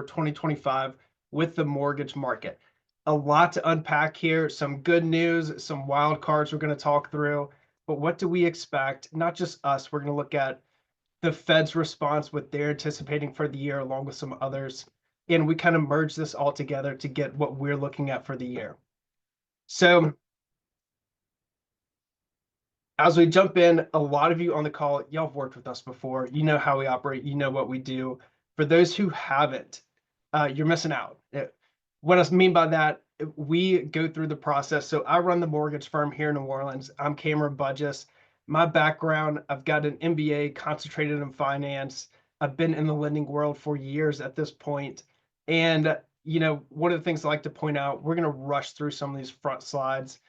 2025 with the mortgage market. A lot to unpack here, some good news, some wild cards we're going to talk through. But what do we expect? Not just us, we're going to look at the Fed's response, what they're anticipating for the year, along with some others. And we kind of merge this all together to get what we're looking at for the year. So as we jump in, a lot of you on the call, y'all have worked with us before. You know how we operate. You know what we do. For those who haven't, you're missing out. What I mean by that, we go through the process. So I run the mortgage firm here in New Orleans. I'm Cameron Budzius. My background, I've got an MBA concentrated in finance. I've been in the lending world for years at this point. And, one of the things I like to point out, we're going to rush through some of these front slides.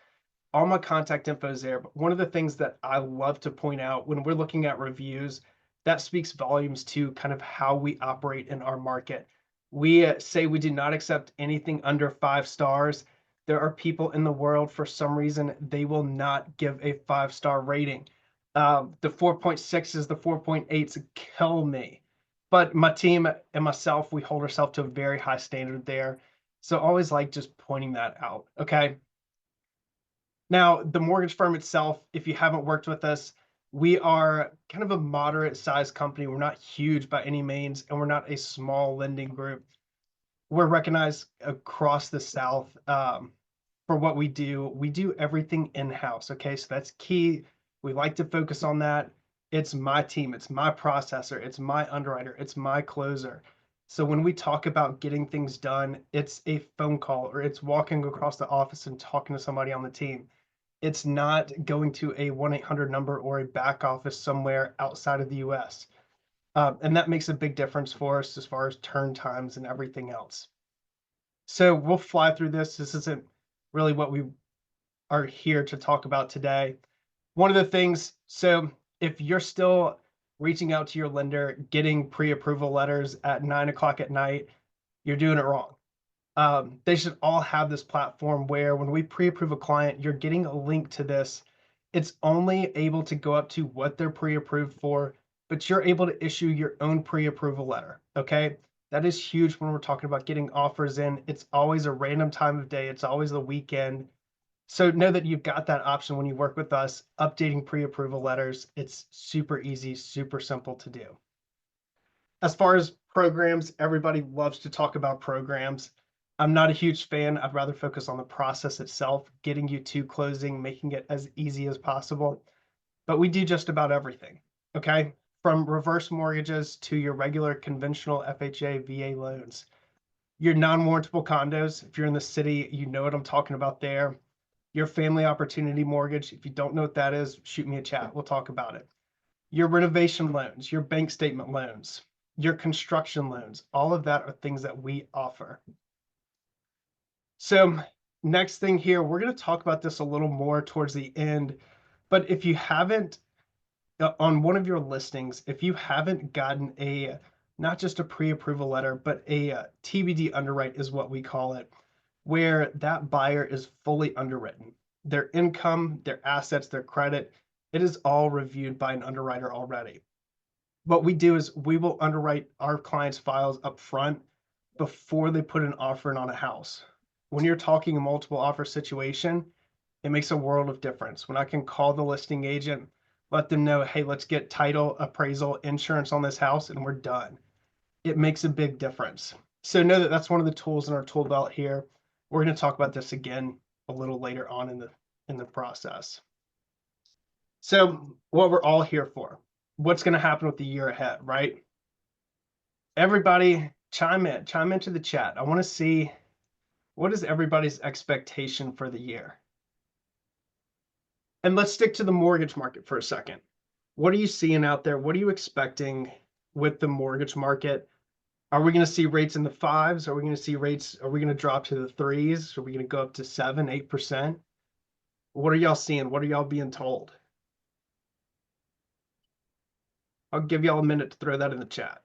All my contact info is there. But one of the things that I love to point out when we're looking at reviews, that speaks volumes to kind of how we operate in our market. We say we do not accept anything under 5 stars. There are people in the world, for some reason, they will not give a 5-star rating. The 4.6s, the 4.8s kill me. But my team and myself, we hold ourselves to a very high standard there. So always like just pointing that out, okay? Now, the mortgage firm itself, if you haven't worked with us, we are kind of a moderate sized company. We're not huge by any means, and we're not a small lending group. We're recognized across the South for what we do. We do everything in-house, okay? So that's key. We like to focus on that. It's my team, it's my processor, it's my underwriter, it's my closer. So when we talk about getting things done, it's a phone call or it's walking across the office and talking to somebody on the team. It's not going to a 1-800 number or a back office somewhere outside of the US. And that makes a big difference for us as far as turn times and everything else. So we'll fly through this. This isn't really what we are here to talk about today. One of the things, so if you're still reaching out to your lender, getting pre-approval letters at 9 o'clock at night, you're doing it wrong. They should all have this platform where when we pre-approve a client, you're getting a link to this. It's only able to go up to what they're pre-approved for, but you're able to issue your own pre-approval letter, okay? That is huge when we're talking about getting offers in. It's always a random time of day. It's always the weekend. So know that you've got that option when you work with us, updating pre-approval letters. It's super easy, super simple to do. As far as programs, everybody loves to talk about programs. I'm not a huge fan. I'd rather focus on the process itself, getting you to closing, making it as easy as possible. But we do just about everything, okay? From reverse mortgages to your regular conventional FHA, VA loans. Your non-warrantable condos, if you're in the city, you know what I'm talking about there. Your family opportunity mortgage, if you don't know what that is, shoot me a chat. We'll talk about it. Your renovation loans, your bank statement loans, your construction loans, all of that are things that we offer. So next thing here, we're going to talk about this a little more towards the end, but if you haven't, on one of your listings, if you haven't gotten not just a pre-approval letter, but a TBD underwrite is what we call it, where that buyer is fully underwritten. Their income, their assets, their credit, it is all reviewed by an underwriter already. What we do is we will underwrite our clients' files up front before they put an offer in on a house. When you're talking a multiple offer situation, it makes a world of difference. When I can call the listing agent, let them know, hey, let's get title, appraisal, insurance on this house, and we're done. It makes a big difference. So know that that's one of the tools in our tool belt here. We're going to talk about this again a little later on in the process. So what we're all here for, what's going to happen with the year ahead, right? Everybody chime into the chat. I want to see, what is everybody's expectation for the year? And let's stick to the mortgage market for a second. What are you seeing out there? What are you expecting with the mortgage market? Are we going to see rates in the 5s? Are we going to see rates? Are we going to drop to the 3s? Are we going to go up to 7, 8%? What are y'all seeing? What are y'all being told? I'll give y'all a minute to throw that in the chat.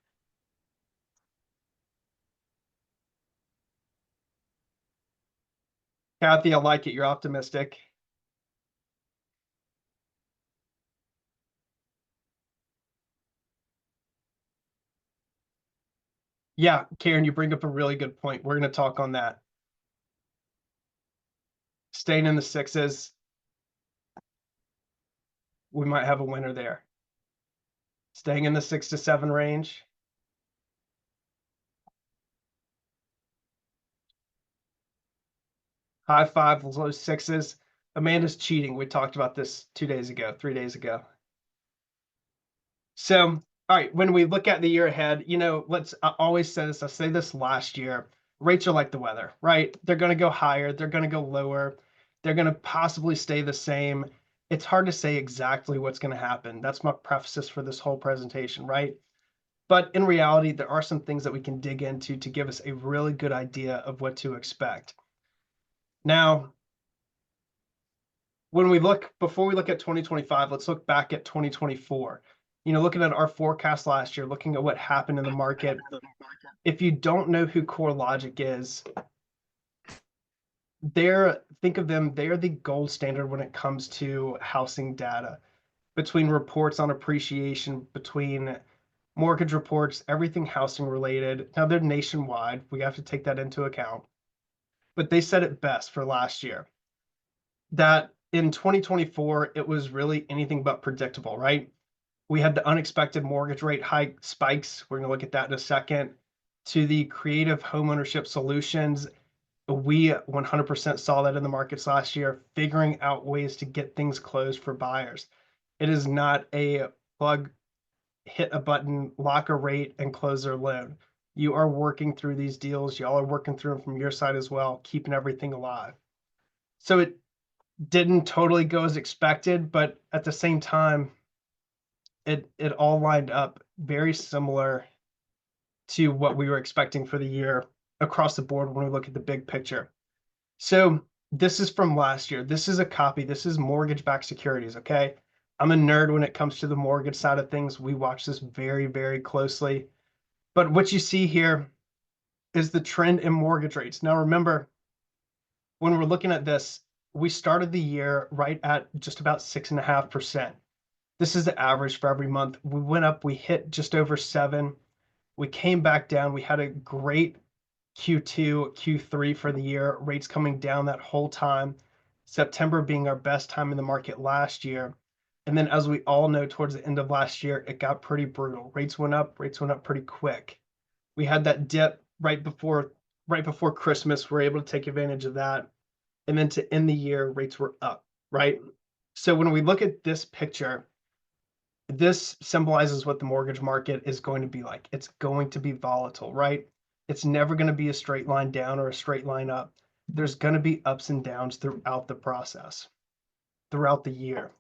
Kathy, I like it. You're optimistic. Yeah, Karen, you bring up a really good point. We're going to talk on that. Staying in the sixes, we might have a winner there. Staying in the 6 to 7 range. High five, low sixes. Amanda's cheating. We talked about this 2 days ago, 3 days ago. So, all right, when we look at the year ahead, I always say this, I say this last year, rates are like the weather, right? They're going to go higher, they're going to go lower, they're going to possibly stay the same. It's hard to say exactly what's going to happen. That's my preface for this whole presentation, right? But in reality, there are some things that we can dig into to give us a really good idea of what to expect. Now, before we look at 2025, let's look back at 2024. Looking at our forecast last year, looking at what happened in the market. If you don't know who CoreLogic is, think of them, they're the gold standard when it comes to housing data. Between reports on appreciation, between mortgage reports, everything housing related. Now they're nationwide. We have to take that into account. But they said it best for last year that in 2024, it was really anything but predictable, right? We had the unexpected mortgage rate hike spikes. We're going to look at that in a second. To the creative homeownership solutions, we 100% saw that in the markets last year, figuring out ways to get things closed for buyers. It is not a plug, hit a button, lock a rate, and close their loan. You are working through these deals. Y'all are working through them from your side as well, keeping everything alive. So it didn't totally go as expected, but at the same time, it all lined up very similar to what we were expecting for the year across the board when we look at the big picture. So this is from last year. This is a copy. This is mortgage-backed securities, okay? I'm a nerd when it comes to the mortgage side of things. We watch this very, very closely. But what you see here is the trend in mortgage rates. Now remember, when we're looking at this, we started the year right at just about 6.5%. This is the average for every month. We went up, we hit just over 7. We came back down. We had a great Q2, Q3 for the year, rates coming down that whole time. September being our best time in the market last year. And then as we all know, towards the end of last year, it got pretty brutal. Rates went up pretty quick. We had that dip right before Christmas. We're able to take advantage of that. And then to end the year, rates were up, right? So when we look at this picture, this symbolizes what the mortgage market is going to be like. It's going to be volatile, right? It's never going to be a straight line down or a straight line up. There's going to be ups and downs throughout the process, throughout the year.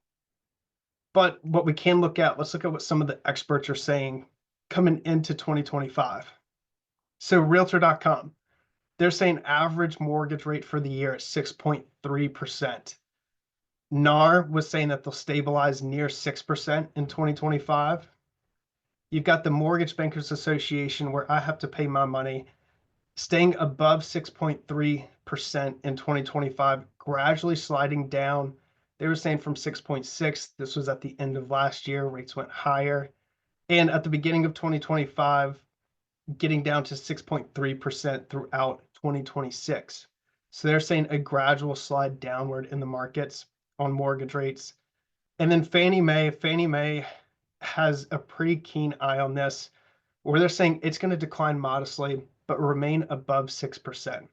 But what we can look at, let's look at what some of the experts are saying coming into 2025. So Realtor.com, they're saying average mortgage rate for the year at 6.3%. NAR was saying that they'll stabilize near 6% in 2025. You've got the Mortgage Bankers Association, where I have to pay my money, staying above 6.3% in 2025, gradually sliding down. They were saying from 6.6, this was at the end of last year, rates went higher. And at the beginning of 2025, getting down to 6.3% throughout 2026. So they're saying a gradual slide downward in the markets on mortgage rates. And then Fannie Mae has a pretty keen eye on this, where they're saying it's going to decline modestly, but remain above 6%.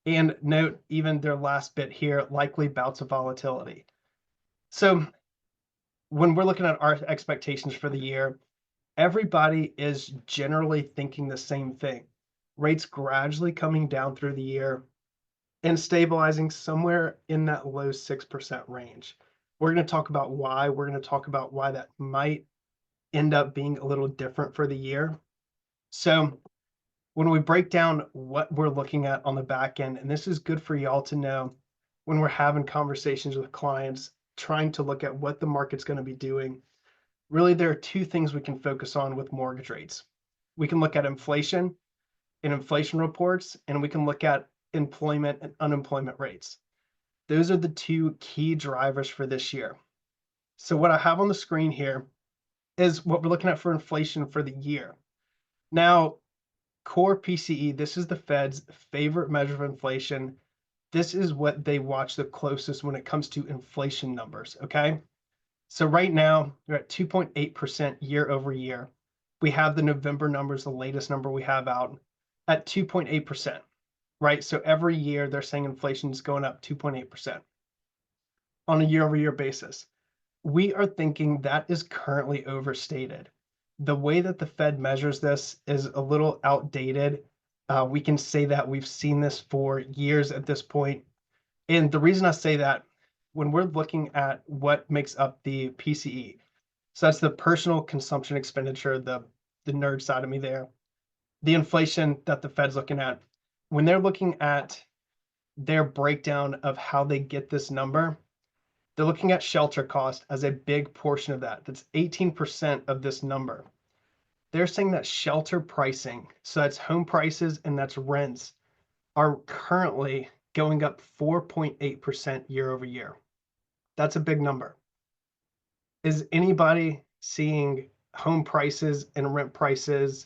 And note even their last bit here, likely bouts of volatility. So when we're looking at our expectations for the year, everybody is generally thinking the same thing. Rates gradually coming down through the year and stabilizing somewhere in that low 6% range. We're going to talk about why. We're going to talk about why that might end up being a little different for the year. So when we break down what we're looking at on the back end, and this is good for y'all to know when we're having conversations with clients, trying to look at what the market's going to be doing, really there are two things we can focus on with mortgage rates. We can look at inflation and inflation reports, and we can look at employment and unemployment rates. Those are the two key drivers for this year. So what I have on the screen here is what we're looking at for inflation for the year. Now, core PCE, this is the Fed's favorite measure of inflation. This is what they watch the closest when it comes to inflation numbers, okay? So right now, we're at 2.8% year over year. We have the November numbers, the latest number we have out, at 2.8%, right? So every year they're saying inflation is going up 2.8% on a year over year basis. We are thinking that is currently overstated. The way that the Fed measures this is a little outdated. We can say that we've seen this for years at this point. And the reason I say that, when we're looking at what makes up the PCE, so that's the personal consumption expenditure, the nerd side of me there, the inflation that the Fed's looking at, when they're looking at their breakdown of how they get this number, they're looking at shelter cost as a big portion of that. That's 18% of this number. They're saying that shelter pricing, so that's home prices and that's rents, are currently going up 4.8% year over year. That's a big number. Is anybody seeing home prices and rent prices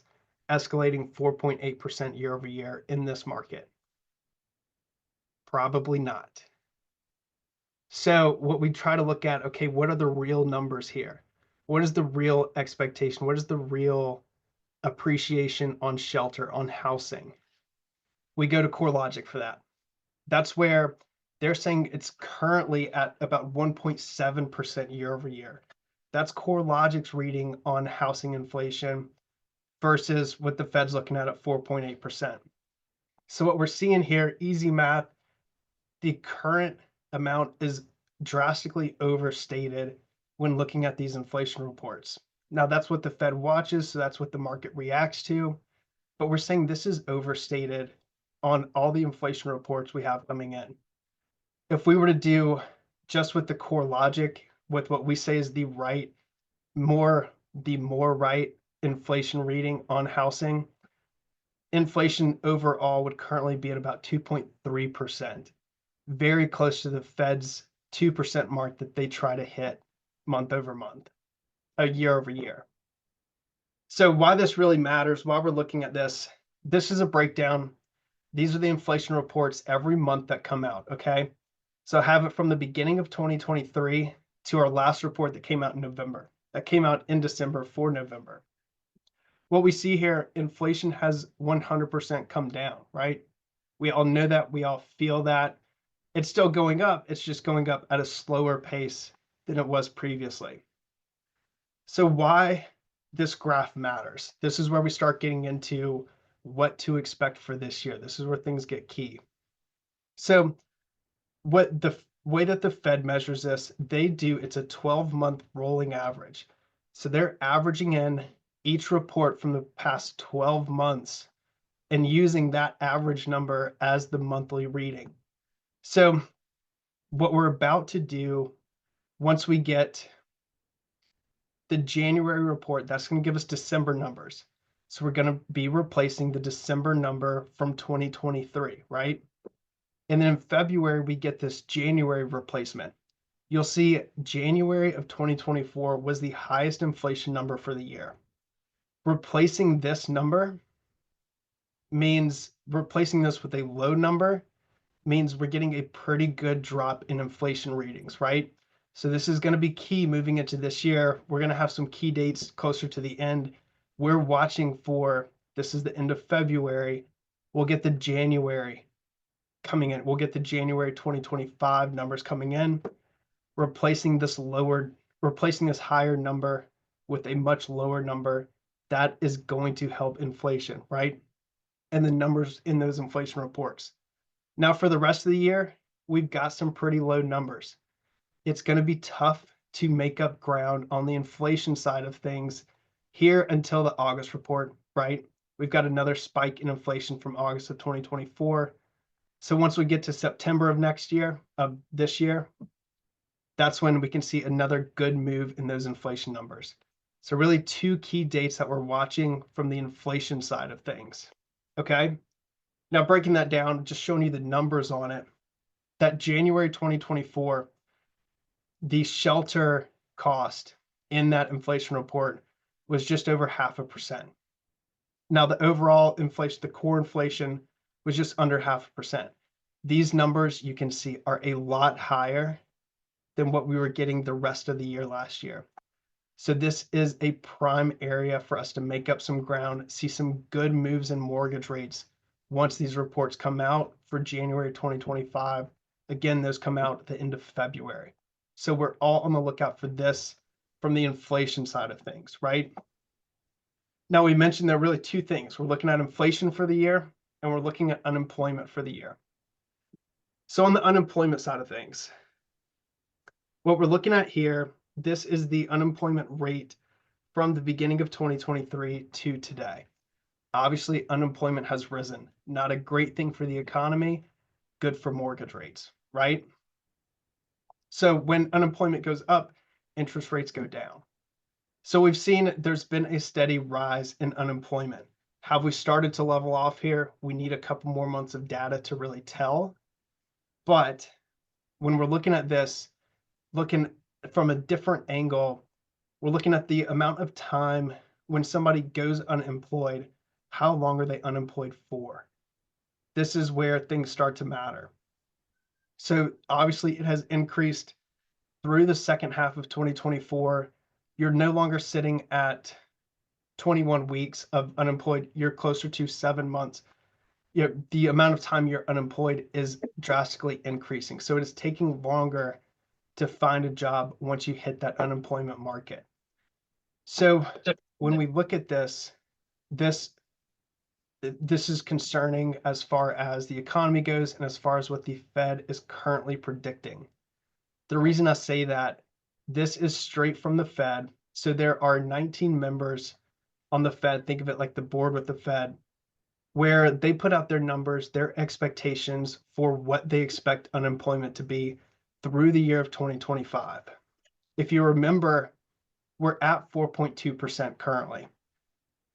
escalating 4.8% year over year in this market? Probably not. So what we try to look at, okay, what are the real numbers here? What is the real expectation? What is the real appreciation on shelter, on housing? We go to CoreLogic for that. That's where they're saying it's currently at about 1.7% year over year. That's CoreLogic's reading on housing inflation versus what the Fed's looking at 4.8%. So what we're seeing here, easy math, the current amount is drastically overstated when looking at these inflation reports. Now, that's what the Fed watches, so that's what the market reacts to. But we're saying this is overstated on all the inflation reports we have coming in. If we were to do just with the CoreLogic, with what we say is the more right inflation reading on housing, inflation overall would currently be at about 2.3%, very close to the Fed's 2% mark that they try to hit month over month, year over year. So why this really matters, why we're looking at this, this is a breakdown. These are the inflation reports every month that come out, okay? So I have it from the beginning of 2023 to our last report that came out in November. That came out in December for November. What we see here, inflation has 100% come down, right? We all know that, we all feel that. It's still going up, it's just going up at a slower pace than it was previously. So why this graph matters. This is where we start getting into what to expect for this year. This is where things get key. So what the way that the Fed measures this, it's a 12-month rolling average. So they're averaging in each report from the past 12 months and using that average number as the monthly reading. So what we're about to do, once we get the January report, that's going to give us December numbers. So we're going to be replacing the December number from 2023, right? And then in February, we get this January replacement. You'll see January of 2024 was the highest inflation number for the year. Replacing this number means replacing this with a low number means we're getting a pretty good drop in inflation readings, right? So this is going to be key moving into this year. We're going to have some key dates closer to the end. We're watching for, this is the end of February. We'll get the January coming in. We'll get the January 2025 numbers coming in, replacing this higher number with a much lower number. That is going to help inflation, right? And the numbers in those inflation reports. Now for the rest of the year, we've got some pretty low numbers. It's going to be tough to make up ground on the inflation side of things here until the August report, right? We've got another spike in inflation from August of 2024. So once we get to September of this year, that's when we can see another good move in those inflation numbers. So really two key dates that we're watching from the inflation side of things, okay? Now breaking that down, just showing you the numbers on it, that January 2024, the shelter cost in that inflation report was just over 0.5%. Now, the overall inflation, the core inflation, was just under 0.5%. These numbers you can see are a lot higher than what we were getting the rest of the year last year. So this is a prime area for us to make up some ground, see some good moves in mortgage rates once these reports come out for January 2025. Again, those come out at the end of February. So we're all on the lookout for this from the inflation side of things, right? Now, we mentioned there are really two things. We're looking at inflation for the year, and we're looking at unemployment for the year. So on the unemployment side of things, what we're looking at here, this is the unemployment rate from the beginning of 2023 to today. Obviously, unemployment has risen. Not a great thing for the economy, good for mortgage rates, right? So when unemployment goes up, interest rates go down. So we've seen there's been a steady rise in unemployment. Have we started to level off here? We need a couple more months of data to really tell. But when we're looking at this, looking from a different angle, we're looking at the amount of time when somebody goes unemployed, how long are they unemployed for? This is where things start to matter. So obviously it has increased through the second half of 2024. You're no longer sitting at 21 weeks of unemployed. You're closer to 7 months. The amount of time you're unemployed is drastically increasing. So it is taking longer to find a job once you hit that unemployment market. So when we look at this is concerning as far as the economy goes and as far as what the Fed is currently predicting. The reason I say that, this is straight from the Fed. So there are 19 members on the Fed. Think of it like the board with the Fed, where they put out their numbers, their expectations for what they expect unemployment to be through the year of 2025. If you remember, we're at 4.2% currently.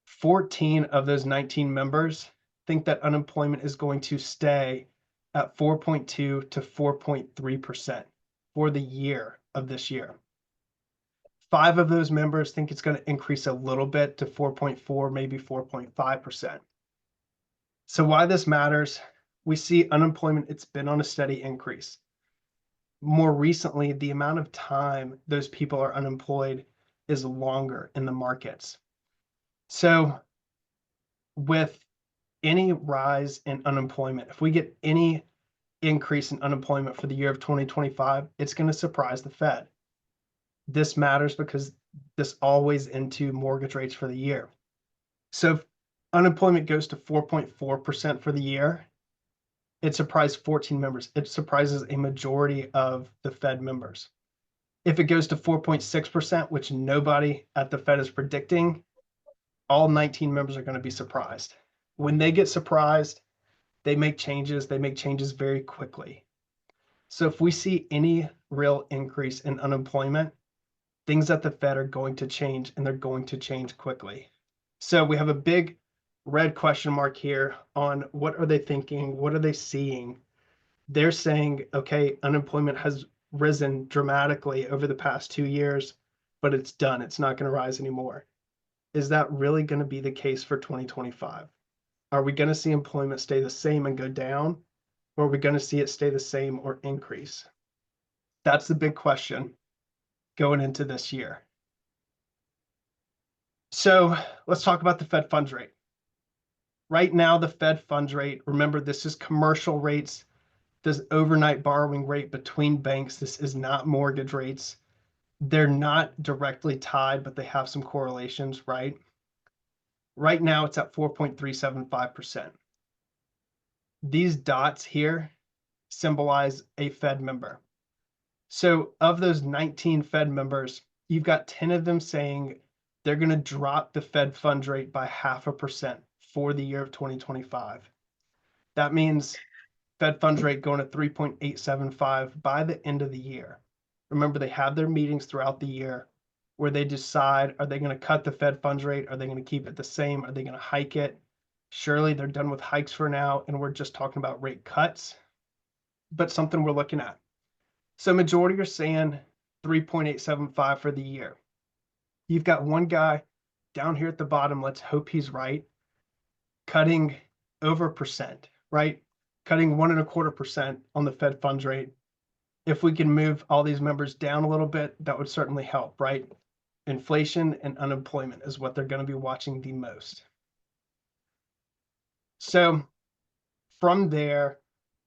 14 of those 19 members think that unemployment is going to stay at 4.2 to 4.3% for the year of this year. 5 of those members think it's going to increase a little bit to 4.4, maybe 4.5%. So why this matters, we see unemployment, it's been on a steady increase. More recently, the amount of time those people are unemployed is longer in the markets. So with any rise in unemployment, if we get any increase in unemployment for the year of 2025, it's going to surprise the Fed. This matters because this always into mortgage rates for the year. So if unemployment goes to 4.4% for the year, it surprised 14 members. It surprises a majority of the Fed members. If it goes to 4.6%, which nobody at the Fed is predicting, all 19 members are going to be surprised. When they get surprised, they make changes. They make changes very quickly. So if we see any real increase in unemployment, things at the Fed are going to change, and they're going to change quickly. So we have a big red question mark here on what are they thinking? What are they seeing? They're saying, okay, unemployment has risen dramatically over the past 2 years, but it's done. It's not going to rise anymore. Is that really going to be the case for 2025? Are we going to see employment stay the same and go down, or are we going to see it stay the same or increase? That's the big question going into this year. So let's talk about the Fed funds rate. Right now, the Fed funds rate, remember, this is commercial rates, this overnight borrowing rate between banks. This is not mortgage rates. They're not directly tied, but they have some correlations, right? Right now, it's at 4.375%. These dots here symbolize a Fed member. So of those 19 Fed members, you've got 10 of them saying they're going to drop the Fed funds rate by 0.5% for the year of 2025. That means Fed funds rate going to 3.875 by the end of the year. Remember, they have their meetings throughout the year where they decide, are they going to cut the Fed funds rate? Are they going to keep it the same? Are they going to hike it? Surely they're done with hikes for now, and we're just talking about rate cuts, but something we're looking at. So majority are saying 3.875 for the year. You've got one guy down here at the bottom. Let's hope he's right. cutting over percent, right? Cutting 1.25% on the Fed funds rate. If we can move all these members down a little bit, that would certainly help, right? Inflation and unemployment is what they're going to be watching the most. So from there,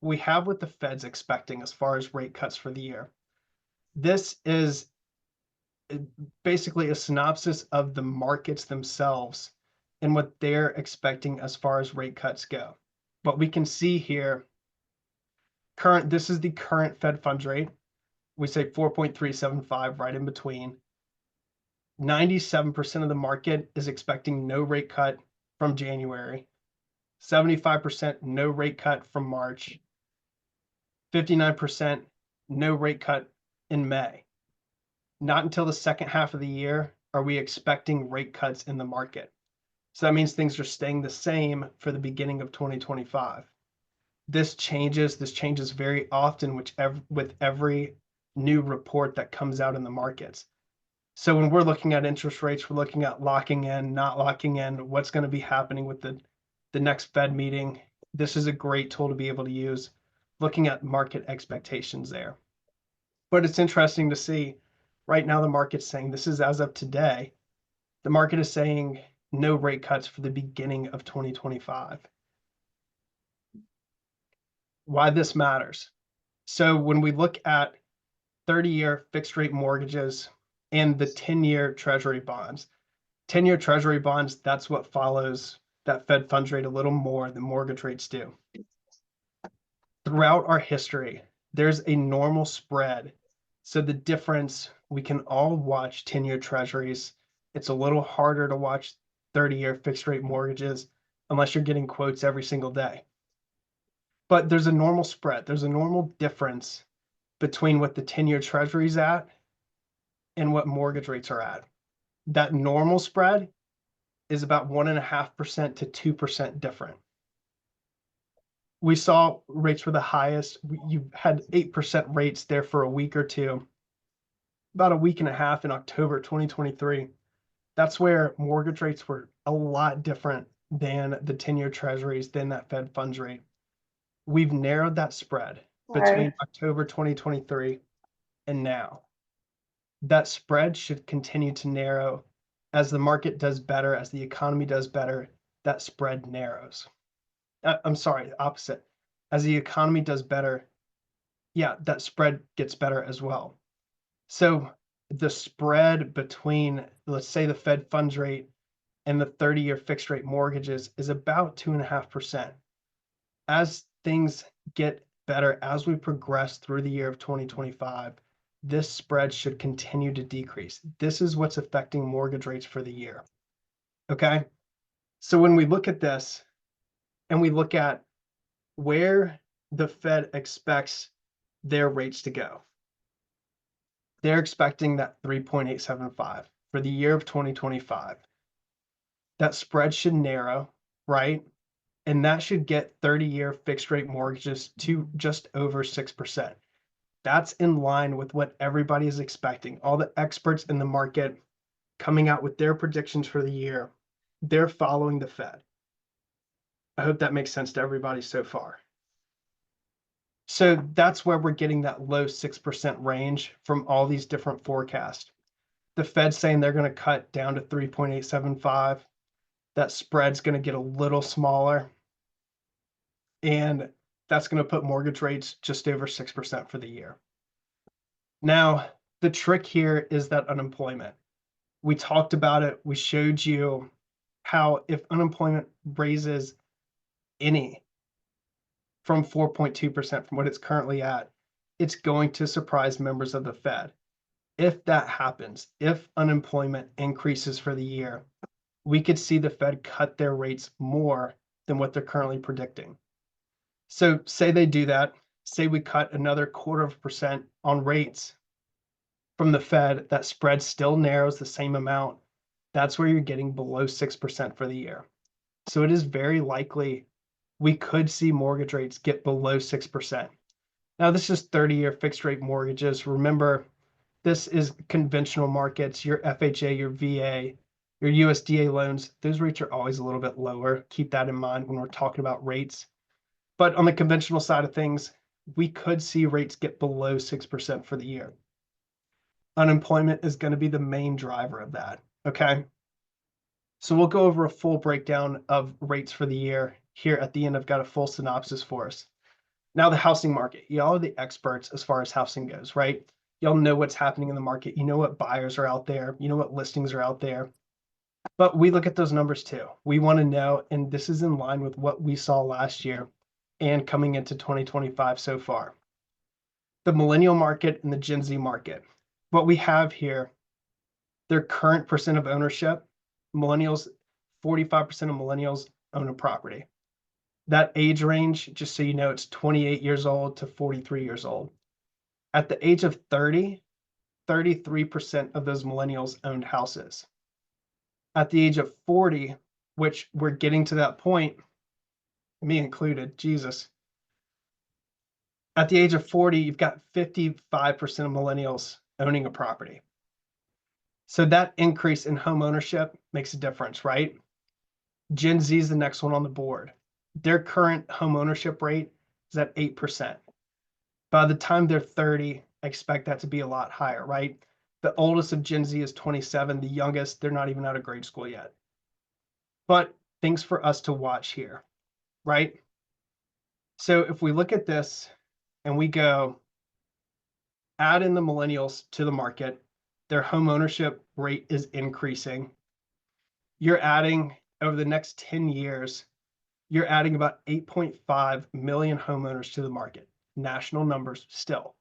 we have what the Fed's expecting as far as rate cuts for the year. This is basically a synopsis of the markets themselves and what they're expecting as far as rate cuts go. But we can see here, this is the current Fed funds rate. We say 4.375 right in between. 97% of the market is expecting no rate cut from January, 75% no rate cut from March, 59% no rate cut in May. Not until the second half of the year are we expecting rate cuts in the market. So that means things are staying the same for the beginning of 2025. This changes very often with every new report that comes out in the markets. So when we're looking at interest rates, we're looking at locking in, not locking in, what's going to be happening with the next Fed meeting. This is a great tool to be able to use, looking at market expectations there. But it's interesting to see right now the market's saying, this is as of today, the market is saying no rate cuts for the beginning of 2025. Why this matters. So when we look at 30-year fixed rate mortgages and the 10-year treasury bonds, 10-year treasury bonds, that's what follows that Fed funds rate a little more than mortgage rates do. Throughout our history, there's a normal spread. So the difference, we can all watch 10-year treasuries. It's a little harder to watch 30-year fixed rate mortgages unless you're getting quotes every single day. But there's a normal spread. There's a normal difference between what the 10-year treasury's at and what mortgage rates are at. That normal spread is about 1.5% to 2% different. We saw rates were the highest. You had 8% rates there for a week or two, about a week and a half in October 2023. That's where mortgage rates were a lot different than the 10-year treasuries, than that Fed funds rate. We've narrowed that spread between October 2023 and now. That spread should continue to narrow as the market does better, as the economy does better, that spread narrows. I'm sorry, opposite. As the economy does better, yeah, that spread gets better as well. So the spread between, let's say, the Fed funds rate and the 30-year fixed rate mortgages is about 2.5%. As things get better, as we progress through the year of 2025, this spread should continue to decrease. This is what's affecting mortgage rates for the year. Okay. So when we look at this and we look at where the Fed expects their rates to go, they're expecting that 3.875 for the year of 2025. That spread should narrow, right? And that should get 30-year fixed rate mortgages to just over 6%. That's in line with what everybody is expecting. All the experts in the market coming out with their predictions for the year, they're following the Fed. I hope that makes sense to everybody so far. So that's where we're getting that low 6% range from all these different forecasts. The Fed's saying they're going to cut down to 3.875. That spread's going to get a little smaller. And that's going to put mortgage rates just over 6% for the year. Now, the trick here is that unemployment. We talked about it. We showed you how if unemployment raises any from 4.2% from what it's currently at, it's going to surprise members of the Fed. If that happens, if unemployment increases for the year, we could see the Fed cut their rates more than what they're currently predicting. So say they do that, say we cut another 0.25% on rates from the Fed, that spread still narrows the same amount. That's where you're getting below 6% for the year. So it is very likely we could see mortgage rates get below 6%. Now, this is 30-year fixed rate mortgages. Remember, this is conventional markets, your FHA, your VA. Your USDA loans, those rates are always a little bit lower. Keep that in mind when we're talking about rates. But on the conventional side of things, we could see rates get below 6% for the year. Unemployment is going to be the main driver of that. Okay. So we'll go over a full breakdown of rates for the year. Here at the end, I've got a full synopsis for us. Now, the housing market. Y'all are the experts as far as housing goes, right? Y'all know what's happening in the market. You know what buyers are out there. You know what listings are out there. But we look at those numbers too. We want to know, and this is in line with what we saw last year and coming into 2025 so far. The millennial market and the Gen Z market. What we have here, their current percent of ownership, millennials, 45% of millennials own a property. That age range, just so you know, it's 28 years old to 43 years old. At the age of 30, 33% of those millennials owned houses. At the age of 40, which we're getting to that point, me included, Jesus. At the age of 40, you've got 55% of millennials owning a property. So that increase in home ownership makes a difference, right? Gen Z is the next one on the board. Their current home ownership rate is at 8%. By the time they're 30, I expect that to be a lot higher, right? The oldest of Gen Z is 27. The youngest, they're not even out of grade school yet. But things for us to watch here, right? So if we look at this and we go add in the millennials to the market, their home ownership rate is increasing. You're adding over the next 10 years, you're adding about 8.5 million homeowners to the market. National numbers still,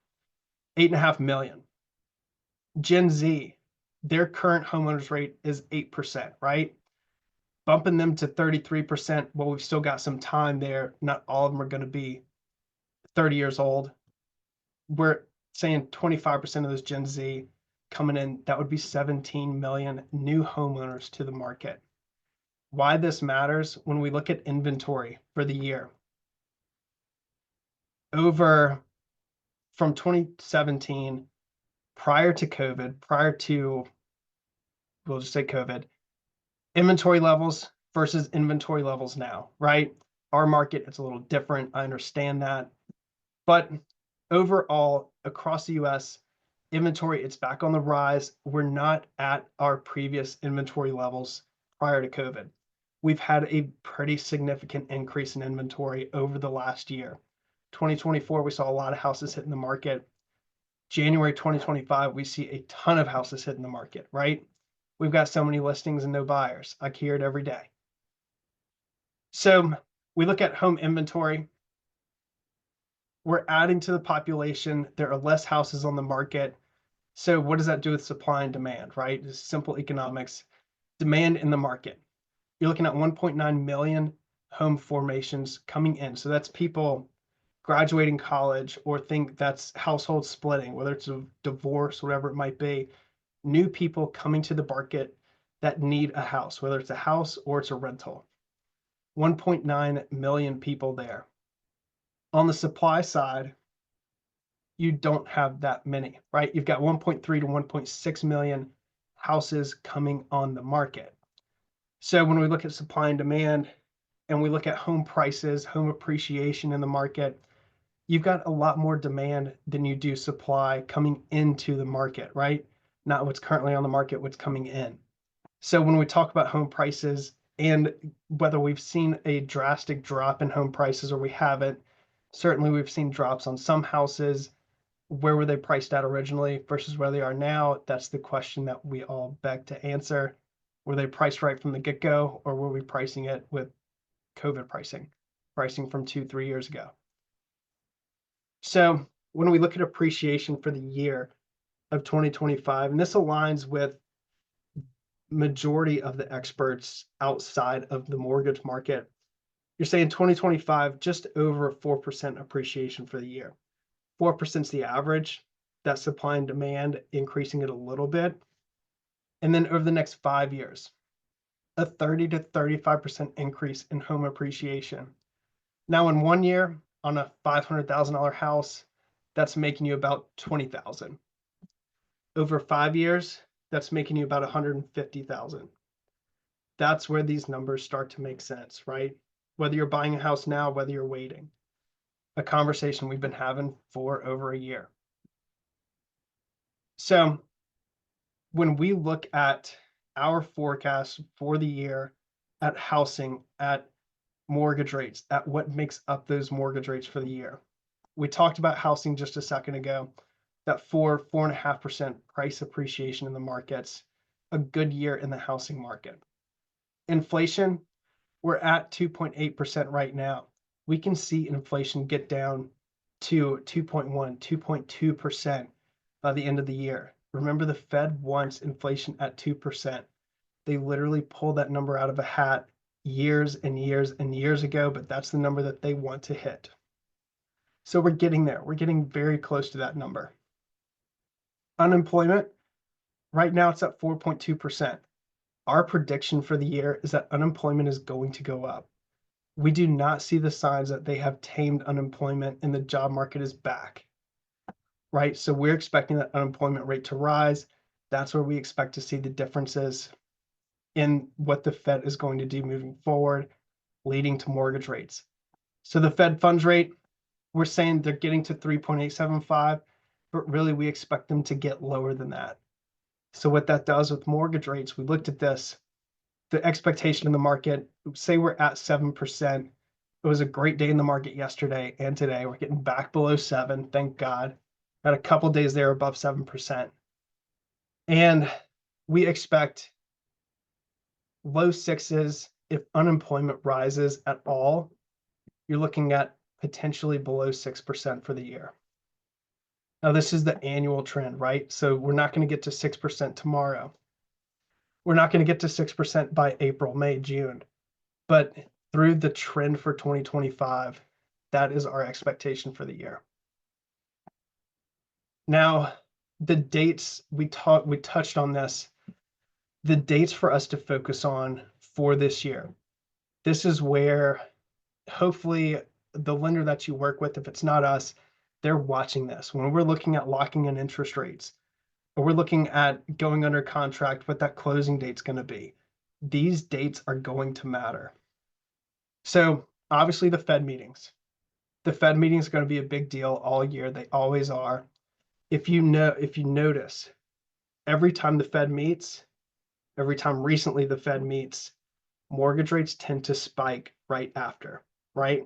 8.5 million. Gen Z, their current homeowners rate is 8%, right? Bumping them to 33%. Well, we've still got some time there. Not all of them are going to be 30 years old. We're saying 25% of those Gen Z coming in, that would be 17 million new homeowners to the market. Why this matters when we look at inventory for the year. Over from 2017, prior to COVID, we'll just say COVID, inventory levels versus inventory levels now, right? Our market, it's a little different. I understand that. But overall, across the US, inventory, it's back on the rise. We're not at our previous inventory levels prior to COVID. We've had a pretty significant increase in inventory over the last year. 2024, we saw a lot of houses hitting the market. January 2025, we see a ton of houses hitting the market, right? We've got so many listings and no buyers. I hear it every day. So we look at home inventory. We're adding to the population. There are less houses on the market. So what does that do with supply and demand, right? It's simple economics. Demand in the market. You're looking at 1.9 million home formations coming in. So that's people graduating college or think that's household splitting, whether it's a divorce, whatever it might be. New people coming to the market that need a house, whether it's a house or it's a rental. 1.9 million people there. On the supply side, you don't have that many, right? You've got 1.3 to 1.6 million houses coming on the market. So when we look at supply and demand and we look at home prices, home appreciation in the market, you've got a lot more demand than you do supply coming into the market, right? Not what's currently on the market, what's coming in. So when we talk about home prices and whether we've seen a drastic drop in home prices or we haven't, certainly we've seen drops on some houses. Where were they priced at originally versus where they are now? That's the question that we all beg to answer. Were they priced right from the get-go, or were we pricing it with COVID pricing from 2-3 years ago? So when we look at appreciation for the year of 2025, and this aligns with majority of the experts outside of the mortgage market, you're saying 2025, just over 4% appreciation for the year. 4% is the average. That's supply and demand, increasing it a little bit. And then over the next 5 years, a 30 to 35% increase in home appreciation. Now in 1 year, on a $500,000 house, that's making you about $20,000. Over 5 years, that's making you about $150,000. That's where these numbers start to make sense, right? Whether you're buying a house now, whether you're waiting, a conversation we've been having for over a year. So when we look at our forecast for the year, at housing, at mortgage rates, at what makes up those mortgage rates for the year, we talked about housing just a second ago, that 4.5% price appreciation in the markets, a good year in the housing market. Inflation, we're at 2.8% right now. We can see inflation get down to 2.1, 2.2% by the end of the year. Remember, the Fed wants inflation at 2%. They literally pulled that number out of a hat years and years and years ago, but that's the number that they want to hit. So we're getting there. We're getting very close to that number. Unemployment, right now it's at 4.2%. Our prediction for the year is that unemployment is going to go up. We do not see the signs that they have tamed unemployment and the job market is back, right? So we're expecting that unemployment rate to rise. That's where we expect to see the differences in what the Fed is going to do moving forward, leading to mortgage rates. So the Fed funds rate, we're saying they're getting to 3.875, but really we expect them to get lower than that. So what that does with mortgage rates, we looked at this, the expectation in the market, say we're at 7%. It was a great day in the market yesterday and today. We're getting back below 7, thank God. Had a couple days there above 7%. And we expect low sixes. If unemployment rises at all, you're looking at potentially below 6% for the year. Now, this is the annual trend, right? So we're not going to get to 6% tomorrow. We're not going to get to 6% by April, May, June. But through the trend for 2025, that is our expectation for the year. Now, the dates, we touched on this, the dates for us to focus on for this year. This is where hopefully the lender that you work with, if it's not us, they're watching this. When we're looking at locking in interest rates, or we're looking at going under contract, what that closing date's going to be. These dates are going to matter. So obviously the Fed meetings. The Fed meeting is going to be a big deal all year. They always are. If you notice, every time the Fed meets, every time recently the Fed meets, mortgage rates tend to spike right after, right?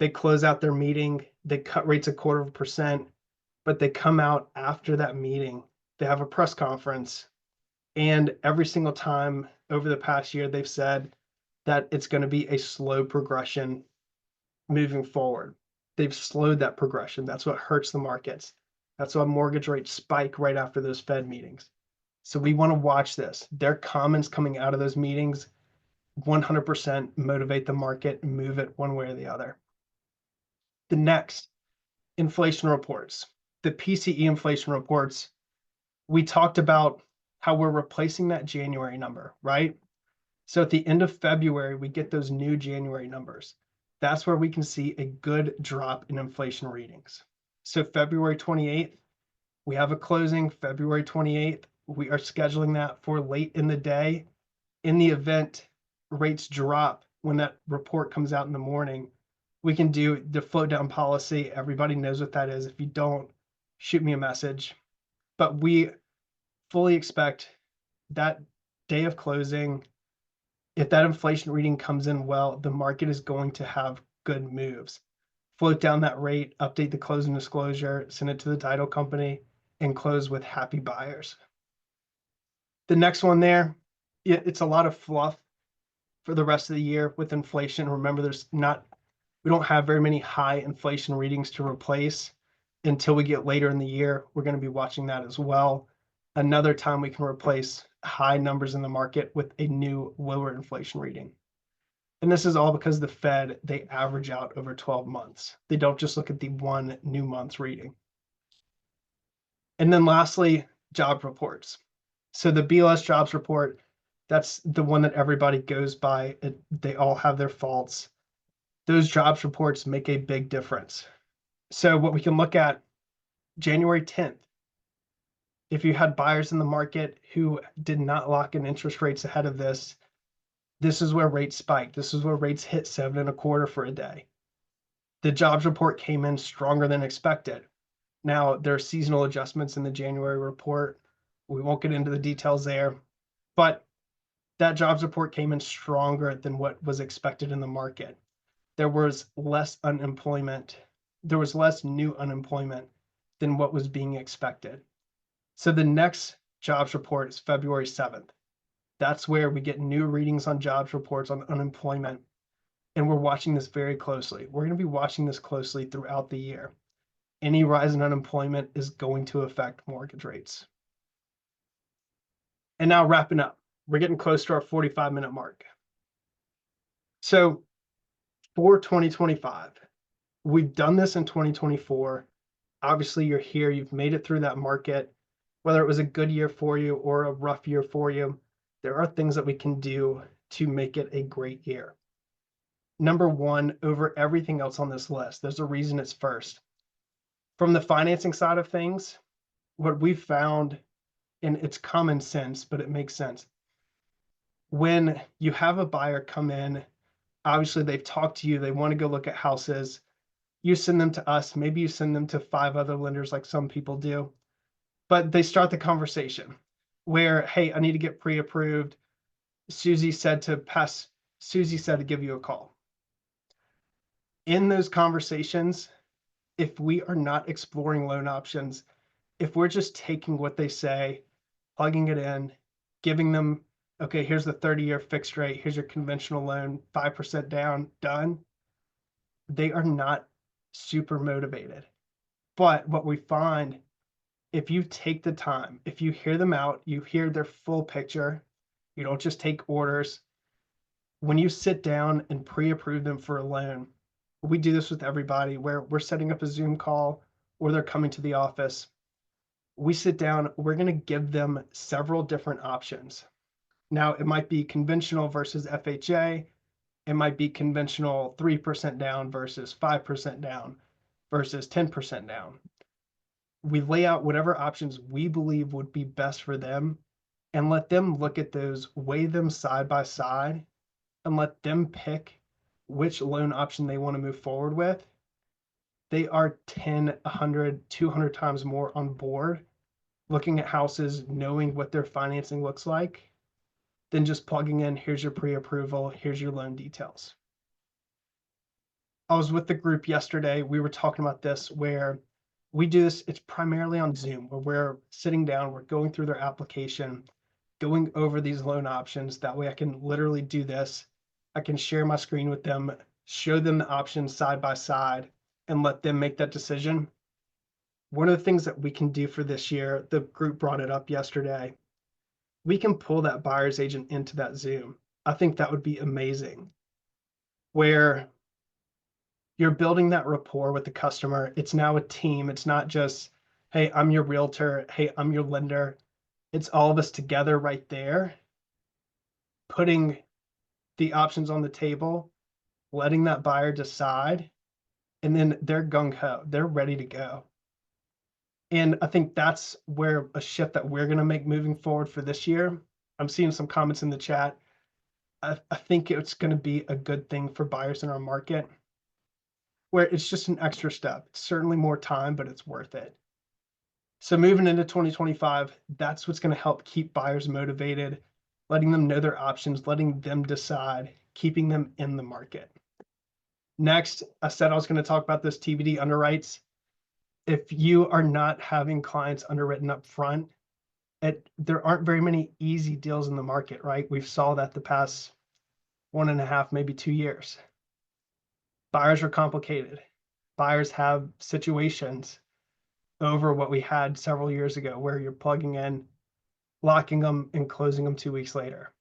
They close out their meeting, they cut rates 0.25%, but they come out after that meeting. They have a press conference, and every single time over the past year, they've said that it's going to be a slow progression moving forward. They've slowed that progression. That's what hurts the markets. That's why mortgage rates spike right after those Fed meetings. So we want to watch this. Their comments coming out of those meetings 100% motivate the market and move it one way or the other. The next, inflation reports. The PCE inflation reports, we talked about how we're replacing that January number, right? So at the end of February, we get those new January numbers. That's where we can see a good drop in inflation readings. So February 28th, we have a closing. February 28th, we are scheduling that for late in the day. In the event rates drop when that report comes out in the morning, we can do the float down policy. Everybody knows what that is. If you don't, shoot me a message. But we fully expect that day of closing, if that inflation reading comes in well, the market is going to have good moves. Float down that rate, update the closing disclosure, send it to the title company, and close with happy buyers. The next one there, it's a lot of fluff for the rest of the year with inflation. Remember, we don't have very many high inflation readings to replace until we get later in the year. We're going to be watching that as well. Another time we can replace high numbers in the market with a new lower inflation reading. And this is all because the Fed, they average out over 12 months. They don't just look at the one new month's reading. And then lastly, job reports. So the BLS jobs report, that's the one that everybody goes by. They all have their faults. Those jobs reports make a big difference. So what we can look at, January 10th, If you had buyers in the market who did not lock in interest rates ahead of this, this is where rates spiked. This is where rates hit 7.25 for a day. The jobs report came in stronger than expected. Now, there are seasonal adjustments in the January report. We won't get into the details there, but that jobs report came in stronger than what was expected in the market. There was less unemployment. There was less new unemployment than what was being expected. So the next jobs report is February 7th. That's where we get new readings on jobs reports on unemployment. And we're watching this very closely. We're going to be watching this closely throughout the year. Any rise in unemployment is going to affect mortgage rates. And now wrapping up, we're getting close to our 45-minute mark. So for 2025, we've done this in 2024. Obviously, you're here, you've made it through that market. Whether it was a good year for you or a rough year for you, there are things that we can do to make it a great year. Number one, over everything else on this list, there's a reason it's first. From the financing side of things, what we've found, and it's common sense, but it makes sense. When you have a buyer come in, obviously they've talked to you, they want to go look at houses. You send them to us, maybe you send them to 5 other lenders like some people do, but they start the conversation where, hey, I need to get pre-approved. Susie said to give you a call. In those conversations, if we are not exploring loan options, if we're just taking what they say, plugging it in, giving them, okay, here's the 30-year fixed rate, here's your conventional loan, 5% down, done, they are not super motivated. But what we find, if you take the time, if you hear them out, you hear their full picture, you don't just take orders. When you sit down and pre-approve them for a loan, we do this with everybody where we're setting up a Zoom call or they're coming to the office. We sit down, we're going to give them several different options. Now, it might be conventional versus FHA. It might be conventional 3% down versus 5% down versus 10% down. We lay out whatever options we believe would be best for them and let them look at those, weigh them side by side, and let them pick which loan option they want to move forward with. They are 10, 100, 200 times more on board looking at houses, knowing what their financing looks like, than just plugging in, here's your pre-approval, here's your loan details. I was with the group yesterday. We were talking about this where we do this, it's primarily on Zoom, where we're sitting down, we're going through their application, going over these loan options. That way I can literally do this. I can share my screen with them, show them the options side by side, and let them make that decision. One of the things that we can do for this year, the group brought it up yesterday, we can pull that buyer's agent into that Zoom. I think that would be amazing, where you're building that rapport with the customer. It's now a team. It's not just, hey, I'm your realtor. Hey, I'm your lender. It's all of us together right there, putting the options on the table, letting that buyer decide, and then they're gung-ho. They're ready to go. And I think that's where a shift that we're going to make moving forward for this year. I'm seeing some comments in the chat. I think it's going to be a good thing for buyers in our market, where it's just an extra step. It's certainly more time, but it's worth it. So moving into 2025, that's what's going to help keep buyers motivated, letting them know their options, letting them decide, keeping them in the market. Next, I said I was going to talk about this TBD underwrites. If you are not having clients underwritten up front, there aren't very many easy deals in the market, right? We've saw that the past 1.5, maybe 2 years. Buyers are complicated. Buyers have situations over what we had several years ago where you're plugging in, locking them, and closing them 2 weeks later.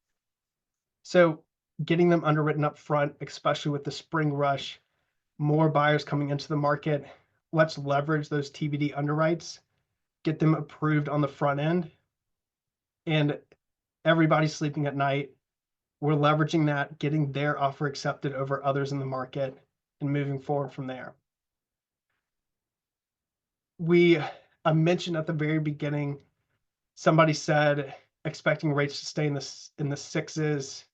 So getting them underwritten up front, especially with the spring rush, more buyers coming into the market, let's leverage those TBD underwrites, get them approved on the front end, and everybody's sleeping at night. We're leveraging that, getting their offer accepted over others in the market, and moving forward from there. I mentioned at the very beginning, Somebody said expecting rates to stay in the sixes,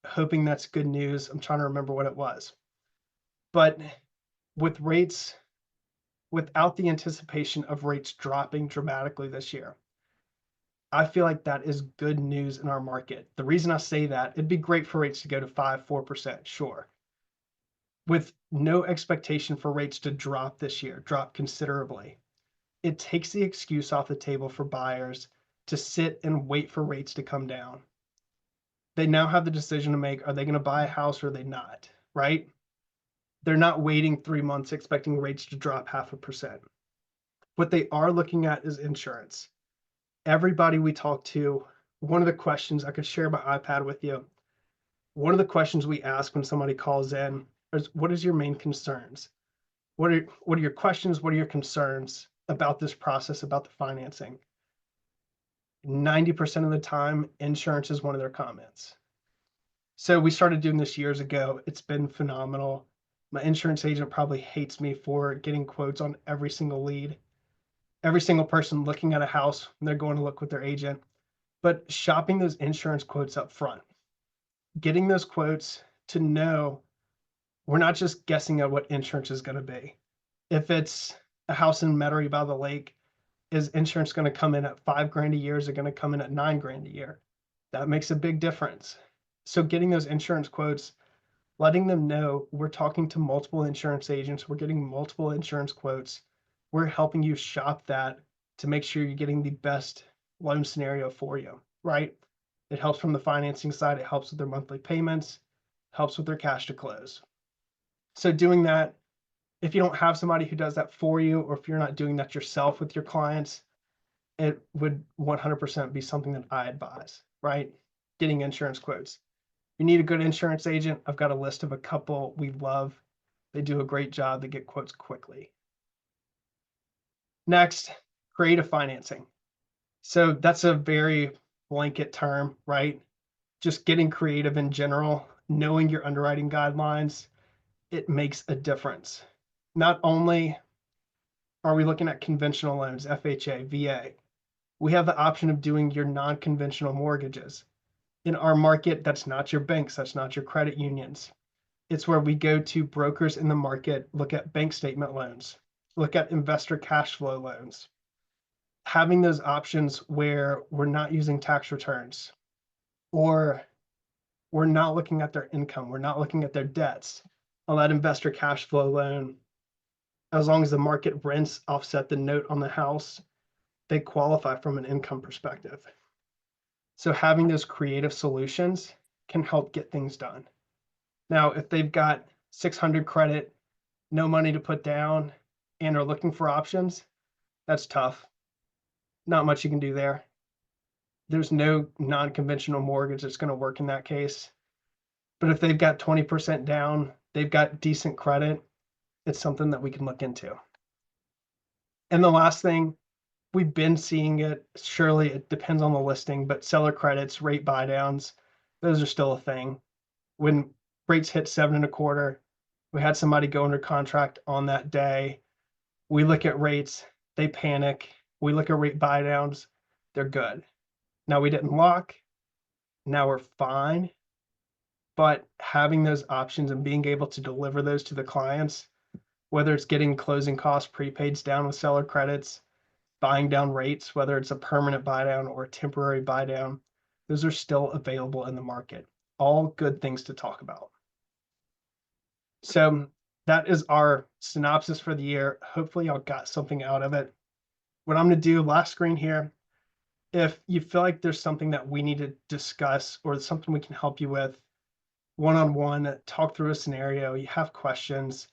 hoping that's good news. I'm trying to remember what it was. But with rates, without the anticipation of rates dropping dramatically this year, I feel like that is good news in our market. The reason I say that, it'd be great for rates to go to 5, 4%, sure. With no expectation for rates to drop this year, drop considerably, it takes the excuse off the table for buyers to sit and wait for rates to come down. They now have the decision to make, are they going to buy a house or are they not, right? They're not waiting 3 months expecting rates to drop 0.5%. What they are looking at is insurance. Everybody we talk to, one of the questions, I could share my iPad with you. One of the questions we ask when somebody calls in is, what is your main concerns? What are your questions? What are your concerns about this process, about the financing? 90% of the time, insurance is one of their comments. So we started doing this years ago. It's been phenomenal. My insurance agent probably hates me for getting quotes on every single lead. Every single person looking at a house, they're going to look with their agent. But shopping those insurance quotes up front, getting those quotes to know we're not just guessing at what insurance is going to be. If it's a house in Metairie by the lake, is insurance going to come in at $5,000 a year? Is it going to come in at $9,000 a year? That makes a big difference. So getting those insurance quotes, letting them know we're talking to multiple insurance agents, we're getting multiple insurance quotes, we're helping you shop that to make sure you're getting the best loan scenario for you, right? It helps from the financing side, it helps with their monthly payments, helps with their cash to close. So doing that, if you don't have somebody who does that for you, or if you're not doing that yourself with your clients, it would 100% be something that I advise, right? Getting insurance quotes. You need a good insurance agent. I've got a list of a couple we love. They do a great job. They get quotes quickly. Next, creative financing. So that's a very blanket term, right? Just getting creative in general, knowing your underwriting guidelines, it makes a difference. Not only are we looking at conventional loans, FHA, VA, we have the option of doing your non-conventional mortgages. In our market, that's not your banks, that's not your credit unions. It's where we go to brokers in the market, look at bank statement loans, look at investor cash flow loans. Having those options where we're not using tax returns, or we're not looking at their income, we're not looking at their debts. On that investor cash flow loan, as long as the market rents offset the note on the house, they qualify from an income perspective. So having those creative solutions can help get things done. Now, if they've got 600 credit, no money to put down, and are looking for options, that's tough. Not much you can do there. There's no non-conventional mortgage that's going to work in that case. But if they've got 20% down, they've got decent credit, it's something that we can look into. And the last thing, we've been seeing it, surely it depends on the listing, but seller credits, rate buy downs, those are still a thing. When rates hit 7.25, we had somebody go under contract on that day. We look at rates, they panic. We look at rate buy downs, they're good. Now we didn't lock, now we're fine. But having those options and being able to deliver those to the clients, whether it's getting closing costs prepaids down with seller credits, buying down rates, whether it's a permanent buy down or a temporary buy down, those are still available in the market. All good things to talk about. So that is our synopsis for the year. Hopefully y'all got something out of it. What I'm going to do, last screen here, if you feel like there's something that we need to discuss or something we can help you with one-on-one, talk through a scenario, you have questions,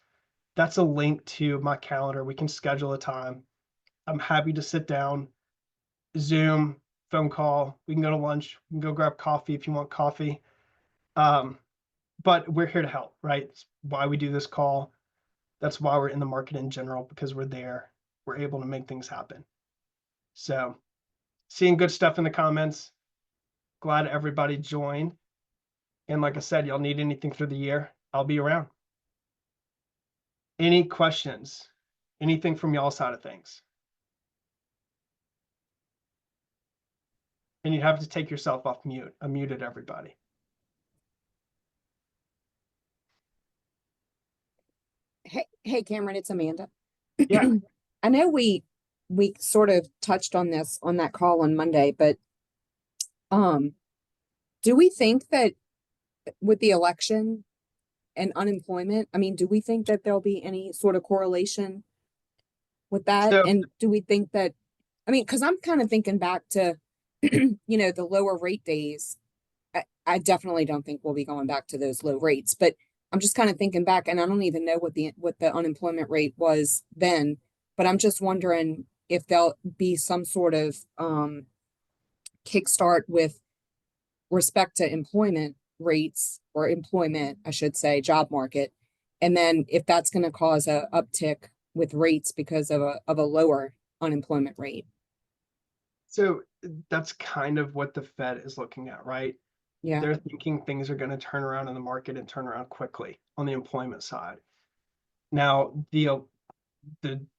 that's a link to my calendar. We can schedule a time. I'm happy to sit down, Zoom, phone call. We can go to lunch. We can go grab coffee if you want coffee. But we're here to help, right? It's why we do this call. That's why we're in the market in general, because we're there. We're able to make things happen. So seeing good stuff in the comments. Glad everybody joined. And like I said, y'all need anything through the year, I'll be around. Any questions? Anything from y'all side of things? And you have to take yourself off mute. I muted everybody. Hey, Cameron, it's Amanda. Yeah. I know we sort of touched on this on that call on Monday, but um, do we think that with the election and unemployment, I mean, do we think that there'll be any sort of correlation with that? So, And do we think that, I mean, because I'm kind of thinking back to, the lower rate days. I definitely don't think we'll be going back to those low rates, but I'm just kind of thinking back, and I don't even know what the unemployment rate was then, but I'm just wondering if there'll be some sort of kickstart with respect to employment rates or employment, I should say, job market, and then if that's going to cause a uptick with rates because of a lower unemployment rate. so that's kind of what the Fed is looking at, right? Yeah, They're thinking things are going to turn around in the market and turn around quickly on the employment side. Now, the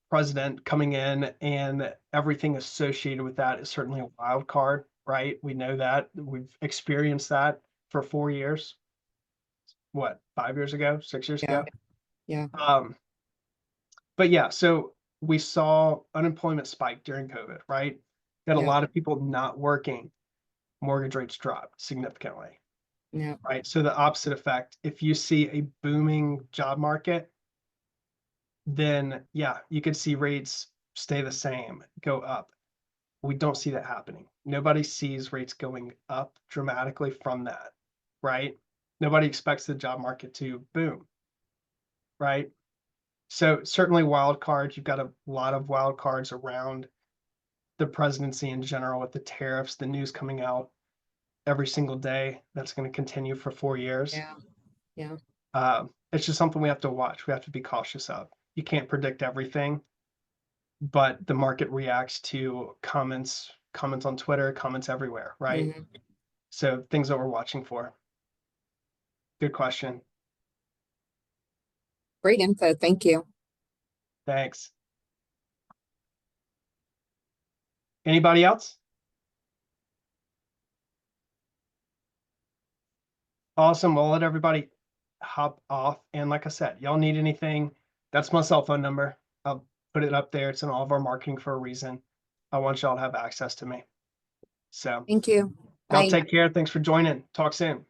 president coming in and everything associated with that is certainly a wild card, right? We know that. We've experienced that for 4 years. What, 5 years ago, 6 years yeah, ago? yeah, Um, but yeah, so we saw unemployment spike during COVID, right? Got a yeah, lot of people not working. Mortgage rates dropped significantly, yeah, right? So the opposite effect, if you see a booming job market, then yeah, you could see rates stay the same, go up. We don't see that happening. Nobody sees rates going up dramatically from that, right? Nobody expects the job market to boom, right? So certainly wild cards, you've got a lot of wild cards around the presidency in general with the tariffs, the news coming out every single day. That's going to continue for 4 years. yeah, yeah. It's just something we have to watch. We have to be cautious of. You can't predict everything, but the market reacts to comments on Twitter, comments everywhere, right? Mhm. So things that we're watching for. Good question. Great info. Thank you. Thanks. Anybody else? Awesome. We'll let everybody hop off. And like I said, y'all need anything, that's my cell phone number. I'll put it up there. It's in all of our marketing for a reason. I want y'all to have access to me. So Thank you. y'all Bye. take care. Thanks for joining. Talk soon.